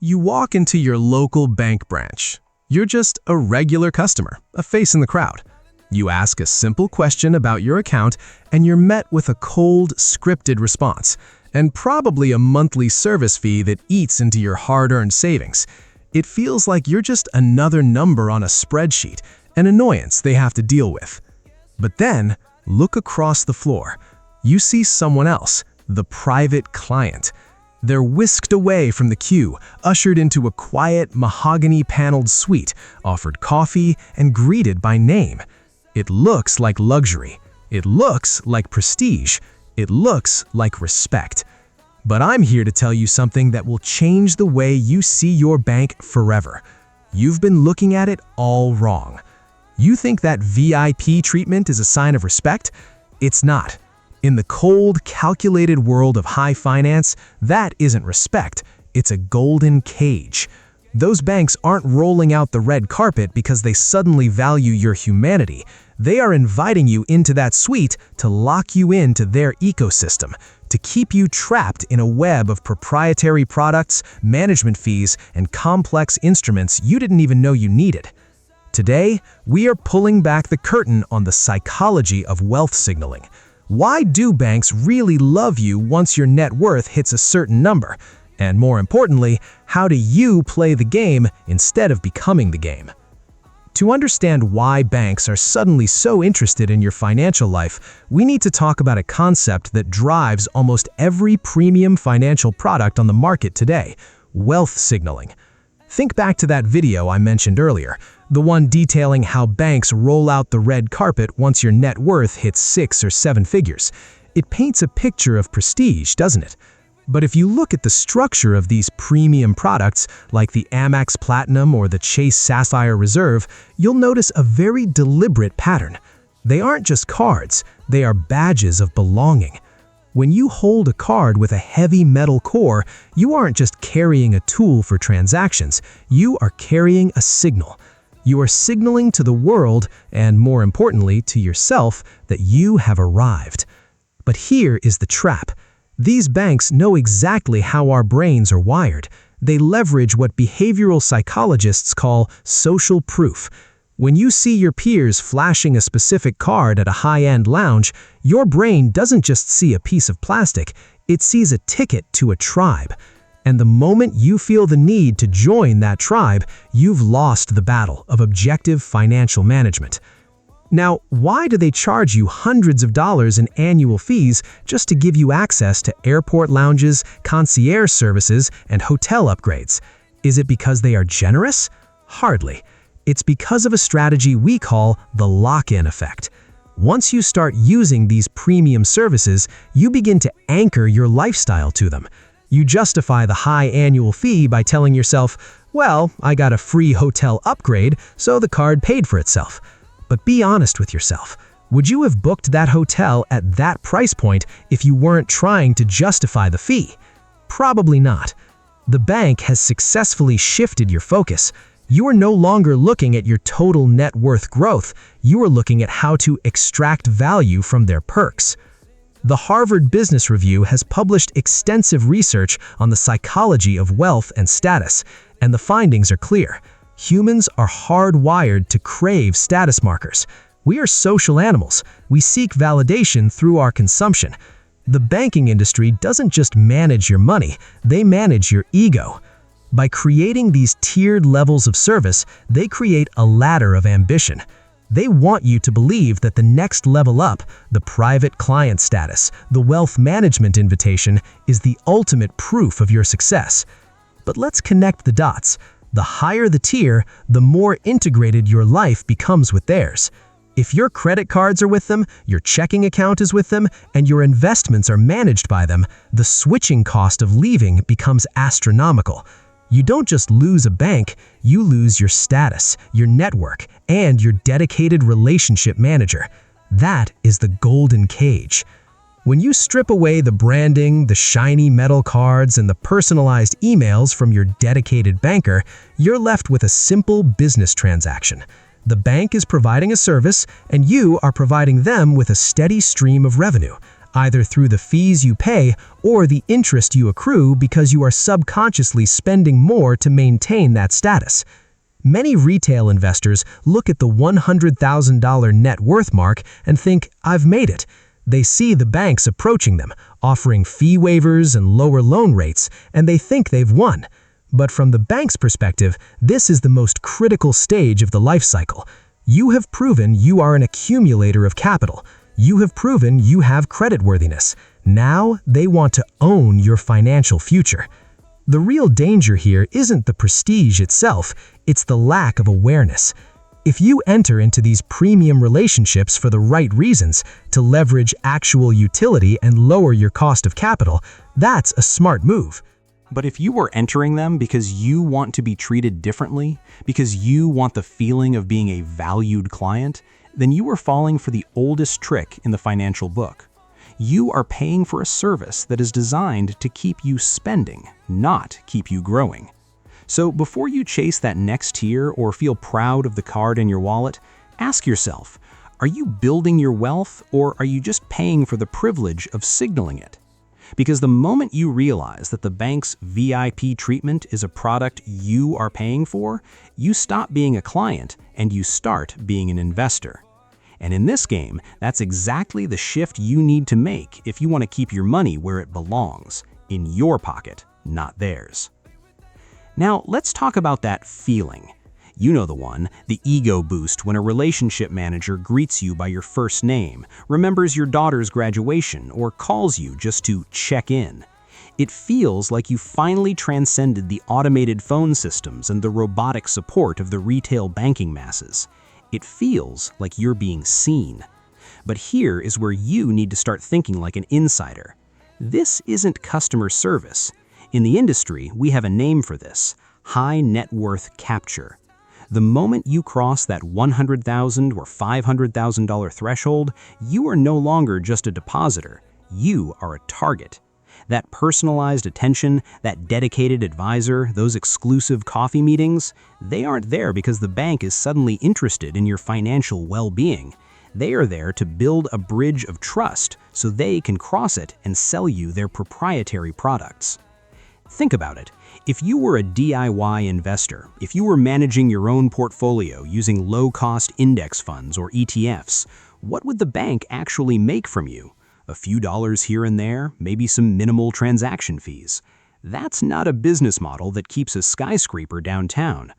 You walk into your local bank branch. You're just a regular customer, a face in the crowd. You ask a simple question about your account, and you're met with a cold, scripted response, and probably a monthly service fee that eats into your hard-earned savings. It feels like you're just another number on a spreadsheet, an annoyance they have to deal with. But then, look across the floor. You see someone else, the private client. They're whisked away from the queue, ushered into a quiet, mahogany-paneled suite, offered coffee, and greeted by name. It looks like luxury. It looks like prestige. It looks like respect. But I'm here to tell you something that will change the way you see your bank forever. You've been looking at it all wrong. You think that VIP treatment is a sign of respect? It's not. In the cold, calculated world of high finance, that isn't respect, it's a golden cage. Those banks aren't rolling out the red carpet because they suddenly value your humanity. They are inviting you into that suite to lock you into their ecosystem, to keep you trapped in a web of proprietary products, management fees, and complex instruments you didn't even know you needed. Today, we are pulling back the curtain on the psychology of wealth signaling. Why do banks really love you once your net worth hits a certain number? And more importantly, how do you play the game instead of becoming the game? To understand why banks are suddenly so interested in your financial life, we need to talk about a concept that drives almost every premium financial product on the market today: wealth signaling. Think back to that video I mentioned earlier, the one detailing how banks roll out the red carpet once your net worth hits 6 or 7 figures. It paints a picture of prestige, doesn't it? But if you look at the structure of these premium products, like the Amex Platinum or the Chase Sapphire Reserve, you'll notice a very deliberate pattern. They aren't just cards, they are badges of belonging. When you hold a card with a heavy metal core, you aren't just carrying a tool for transactions, you are carrying a signal. You are signaling to the world, and more importantly to yourself, that you have arrived. But here is the trap. These banks know exactly how our brains are wired. They leverage what behavioral psychologists call social proof. When you see your peers flashing a specific card at a high-end lounge, your brain doesn't just see a piece of plastic, it sees a ticket to a tribe. And the moment you feel the need to join that tribe, you've lost the battle of objective financial management. Now, why do they charge you hundreds of dollars in annual fees just to give you access to airport lounges, concierge services, and hotel upgrades? Is it because they are generous? Hardly. It's because of a strategy we call the lock-in effect. Once you start using these premium services, you begin to anchor your lifestyle to them. You justify the high annual fee by telling yourself, well, I got a free hotel upgrade, so the card paid for itself. But be honest with yourself. Would you have booked that hotel at that price point if you weren't trying to justify the fee? Probably not. The bank has successfully shifted your focus. You are no longer looking at your total net worth growth, you are looking at how to extract value from their perks. The Harvard Business Review has published extensive research on the psychology of wealth and status, and the findings are clear. Humans are hardwired to crave status markers. We are social animals. We seek validation through our consumption. The banking industry doesn't just manage your money, they manage your ego. By creating these tiered levels of service, they create a ladder of ambition. They want you to believe that the next level up, the private client status, the wealth management invitation, is the ultimate proof of your success. But let's connect the dots. The higher the tier, the more integrated your life becomes with theirs. If your credit cards are with them, your checking account is with them, and your investments are managed by them, the switching cost of leaving becomes astronomical. You don't just lose a bank, you lose your status, your network, and your dedicated relationship manager. That is the golden cage. When you strip away the branding, the shiny metal cards, and the personalized emails from your dedicated banker, you're left with a simple business transaction. The bank is providing a service, and you are providing them with a steady stream of revenue, either through the fees you pay or the interest you accrue because you are subconsciously spending more to maintain that status. Many retail investors look at the $100,000 net worth mark and think, "I've made it." They see the banks approaching them, offering fee waivers and lower loan rates, and they think they've won. But from the bank's perspective, this is the most critical stage of the life cycle. You have proven you are an accumulator of capital. You have proven you have creditworthiness. Now they want to own your financial future. The real danger here isn't the prestige itself, it's the lack of awareness. If you enter into these premium relationships for the right reasons, to leverage actual utility and lower your cost of capital, that's a smart move. But if you are entering them because you want to be treated differently, because you want the feeling of being a valued client, then you are falling for the oldest trick in the financial book. You are paying for a service that is designed to keep you spending, not keep you growing. So before you chase that next tier or feel proud of the card in your wallet, ask yourself, are you building your wealth or are you just paying for the privilege of signaling it? Because the moment you realize that the bank's VIP treatment is a product you are paying for, you stop being a client and you start being an investor. And in this game, that's exactly the shift you need to make if you want to keep your money where it belongs, in your pocket, not theirs. Now, let's talk about that feeling. You know the one, the ego boost when a relationship manager greets you by your first name, remembers your daughter's graduation, or calls you just to check in. It feels like you finally transcended the automated phone systems and the robotic support of the retail banking masses. It feels like you're being seen. But here is where you need to start thinking like an insider. This isn't customer service. In the industry, we have a name for this: high net worth capture. The moment you cross that $100,000 or $500,000 threshold, you are no longer just a depositor. You are a target. That personalized attention, that dedicated advisor, those exclusive coffee meetings, they aren't there because the bank is suddenly interested in your financial well-being. They are there to build a bridge of trust so they can cross it and sell you their proprietary products. Think about it. If you were a DIY investor, if you were managing your own portfolio using low-cost index funds or ETFs, what would the bank actually make from you? A few dollars here and there, maybe some minimal transaction fees. That's not a business model that keeps a skyscraper downtown.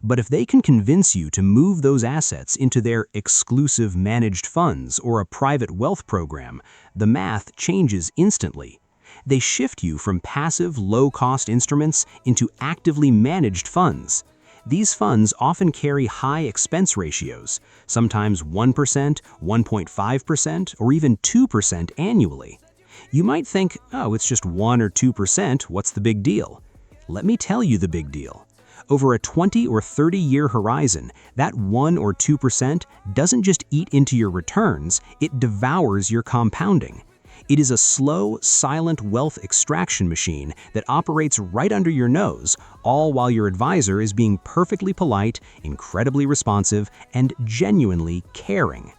But if they can convince you to move those assets into their exclusive managed funds or a private wealth program, the math changes instantly. They shift you from passive, low-cost instruments into actively managed funds. These funds often carry high expense ratios, sometimes 1%, 1.5%, or even 2% annually. You might think, oh, it's just 1 or 2%, what's the big deal? Let me tell you the big deal. Over a 20 or 30-year horizon, that 1 or 2% doesn't just eat into your returns, it devours your compounding. It is a slow, silent wealth extraction machine that operates right under your nose, all while your advisor is being perfectly polite, incredibly responsive, and genuinely caring.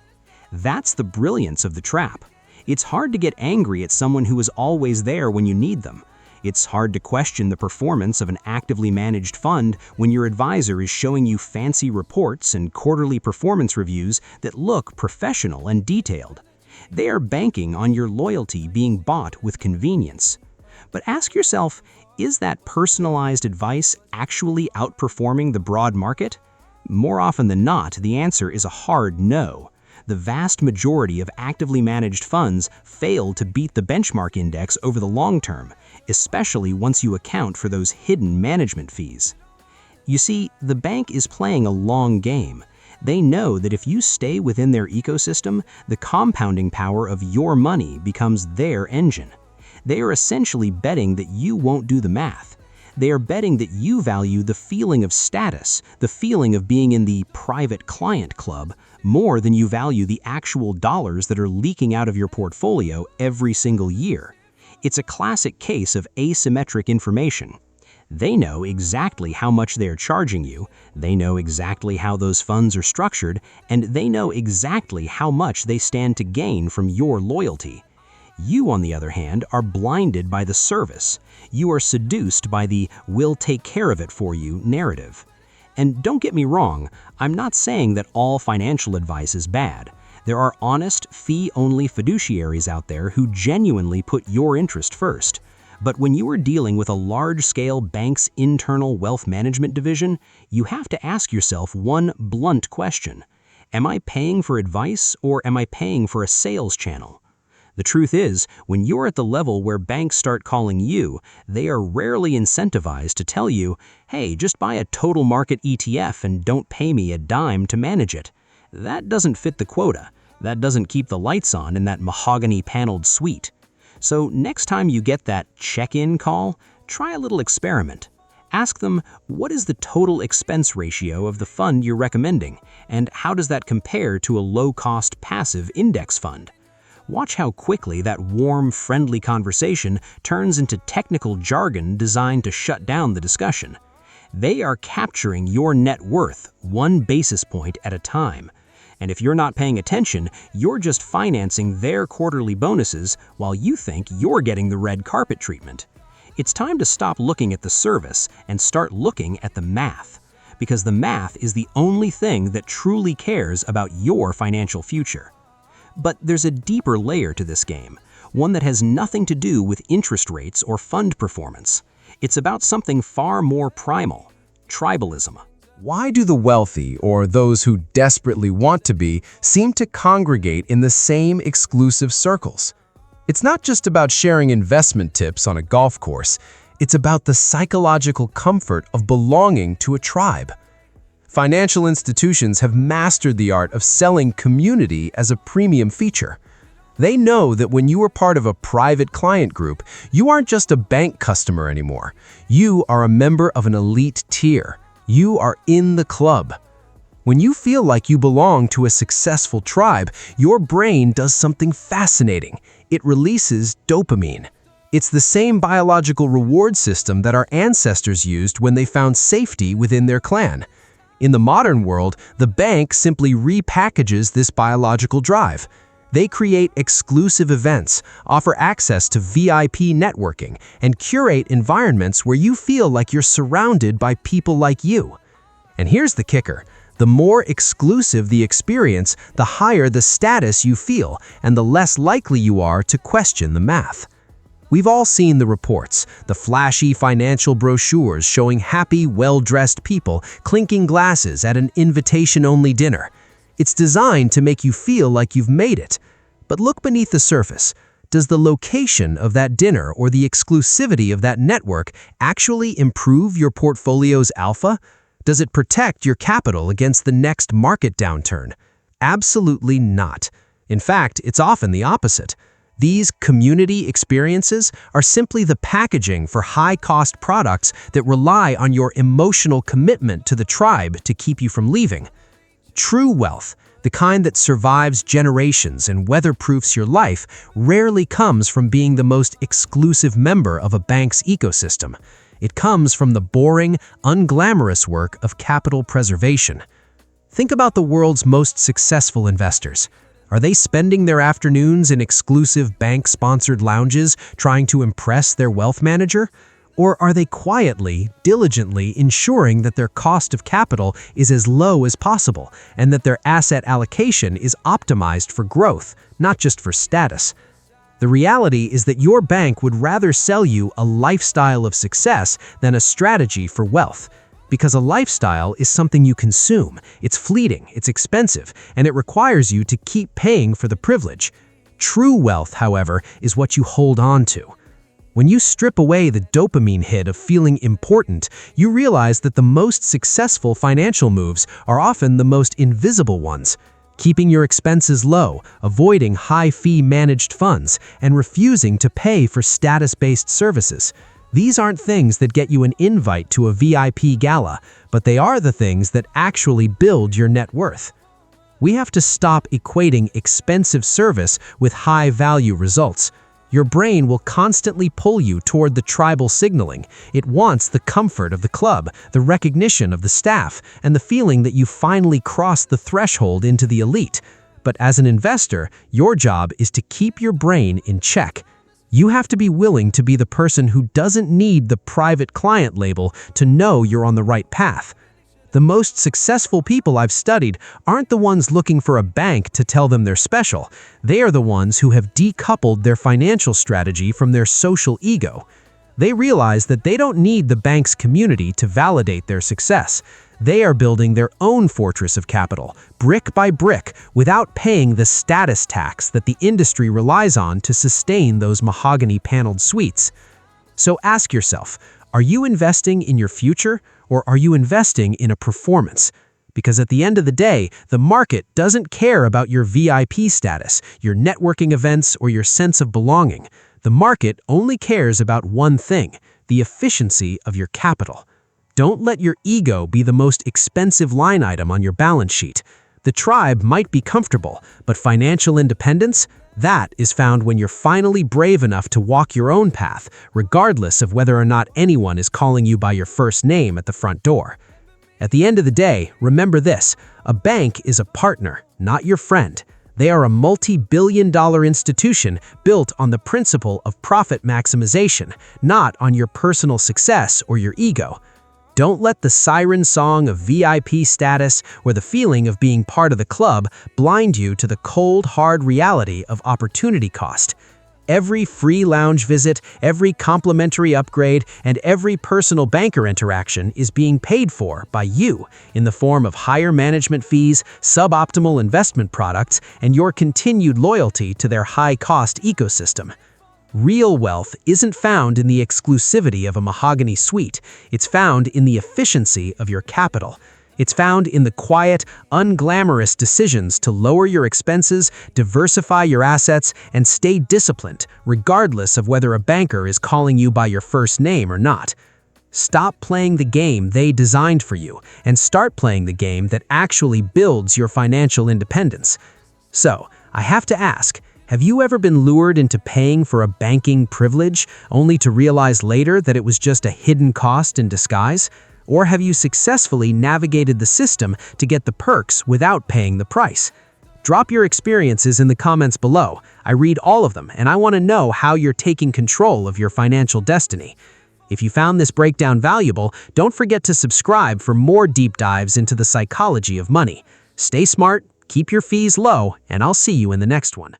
That's the brilliance of the trap. It's hard to get angry at someone who is always there when you need them. It's hard to question the performance of an actively managed fund when your advisor is showing you fancy reports and quarterly performance reviews that look professional and detailed. They are banking on your loyalty being bought with convenience. But ask yourself, is that personalized advice actually outperforming the broad market? More often than not, the answer is a hard no. The vast majority of actively managed funds fail to beat the benchmark index over the long term, especially once you account for those hidden management fees. You see, the bank is playing a long game. They know that if you stay within their ecosystem, the compounding power of your money becomes their engine. They are essentially betting that you won't do the math. They are betting that you value the feeling of status, the feeling of being in the private client club, more than you value the actual dollars that are leaking out of your portfolio every single year. It's a classic case of asymmetric information. They know exactly how much they are charging you, they know exactly how those funds are structured, and they know exactly how much they stand to gain from your loyalty. You, on the other hand, are blinded by the service. You are seduced by the "we'll take care of it for you" narrative. And don't get me wrong, I'm not saying that all financial advice is bad. There are honest, fee-only fiduciaries out there who genuinely put your interest first. But when you are dealing with a large-scale bank's internal wealth management division, you have to ask yourself one blunt question. Am I paying for advice, or am I paying for a sales channel? The truth is, when you're at the level where banks start calling you, they are rarely incentivized to tell you, hey, just buy a total market ETF and don't pay me a dime to manage it. That doesn't fit the quota. That doesn't keep the lights on in that mahogany-paneled suite. So next time you get that check-in call, try a little experiment. Ask them, what is the total expense ratio of the fund you're recommending, and how does that compare to a low-cost passive index fund? Watch how quickly that warm, friendly conversation turns into technical jargon designed to shut down the discussion. They are capturing your net worth 1 basis point at a time. And if you're not paying attention, you're just financing their quarterly bonuses while you think you're getting the red carpet treatment. It's time to stop looking at the service and start looking at the math. Because the math is the only thing that truly cares about your financial future. But there's a deeper layer to this game, one that has nothing to do with interest rates or fund performance. It's about something far more primal: tribalism. Why do the wealthy, or those who desperately want to be, seem to congregate in the same exclusive circles? It's not just about sharing investment tips on a golf course. It's about the psychological comfort of belonging to a tribe. Financial institutions have mastered the art of selling community as a premium feature. They know that when you are part of a private client group, you aren't just a bank customer anymore. You are a member of an elite tier. You are in the club. When you feel like you belong to a successful tribe, your brain does something fascinating. It releases dopamine. It's the same biological reward system that our ancestors used when they found safety within their clan. In the modern world, the bank simply repackages this biological drive. They create exclusive events, offer access to VIP networking, and curate environments where you feel like you're surrounded by people like you. And here's the kicker. The more exclusive the experience, the higher the status you feel, and the less likely you are to question the math. We've all seen the reports, the flashy financial brochures showing happy, well-dressed people clinking glasses at an invitation-only dinner. It's designed to make you feel like you've made it. But look beneath the surface. Does the location of that dinner or the exclusivity of that network actually improve your portfolio's alpha? Does it protect your capital against the next market downturn? Absolutely not. In fact, it's often the opposite. These community experiences are simply the packaging for high-cost products that rely on your emotional commitment to the tribe to keep you from leaving. True wealth, the kind that survives generations and weatherproofs your life, rarely comes from being the most exclusive member of a bank's ecosystem. It comes from the boring, unglamorous work of capital preservation. Think about the world's most successful investors. Are they spending their afternoons in exclusive bank-sponsored lounges trying to impress their wealth manager? Or are they quietly, diligently ensuring that their cost of capital is as low as possible and that their asset allocation is optimized for growth, not just for status? The reality is that your bank would rather sell you a lifestyle of success than a strategy for wealth. Because a lifestyle is something you consume, it's fleeting, it's expensive, and it requires you to keep paying for the privilege. True wealth, however, is what you hold on to. When you strip away the dopamine hit of feeling important, you realize that the most successful financial moves are often the most invisible ones. Keeping your expenses low, avoiding high-fee managed funds, and refusing to pay for status-based services. These aren't things that get you an invite to a VIP gala, but they are the things that actually build your net worth. We have to stop equating expensive service with high-value results. Your brain will constantly pull you toward the tribal signaling. It wants the comfort of the club, the recognition of the staff, and the feeling that you finally crossed the threshold into the elite. But as an investor, your job is to keep your brain in check. You have to be willing to be the person who doesn't need the private client label to know you're on the right path. The most successful people I've studied aren't the ones looking for a bank to tell them they're special. They are the ones who have decoupled their financial strategy from their social ego. They realize that they don't need the bank's community to validate their success. They are building their own fortress of capital, brick by brick, without paying the status tax that the industry relies on to sustain those mahogany-paneled suites. So ask yourself, are you investing in your future, or are you investing in a performance? Because at the end of the day, the market doesn't care about your VIP status, your networking events, or your sense of belonging. The market only cares about one thing, the efficiency of your capital. Don't let your ego be the most expensive line item on your balance sheet. The tribe might be comfortable, but financial independence? That is found when you're finally brave enough to walk your own path, regardless of whether or not anyone is calling you by your first name at the front door. At the end of the day, remember this: a bank is a partner, not your friend. They are a multi-billion-dollar institution built on the principle of profit maximization, not on your personal success or your ego. Don't let the siren song of VIP status or the feeling of being part of the club blind you to the cold, hard reality of opportunity cost. Every free lounge visit, every complimentary upgrade, and every personal banker interaction is being paid for by you in the form of higher management fees, suboptimal investment products, and your continued loyalty to their high-cost ecosystem. Real wealth isn't found in the exclusivity of a mahogany suite. It's found in the efficiency of your capital. It's found in the quiet, unglamorous decisions to lower your expenses, diversify your assets, and stay disciplined, regardless of whether a banker is calling you by your first name or not. Stop playing the game they designed for you and start playing the game that actually builds your financial independence. So, I have to ask, have you ever been lured into paying for a banking privilege only to realize later that it was just a hidden cost in disguise? Or have you successfully navigated the system to get the perks without paying the price? Drop your experiences in the comments below. I read all of them, and I want to know how you're taking control of your financial destiny. If you found this breakdown valuable, don't forget to subscribe for more deep dives into the psychology of money. Stay smart, keep your fees low, and I'll see you in the next one.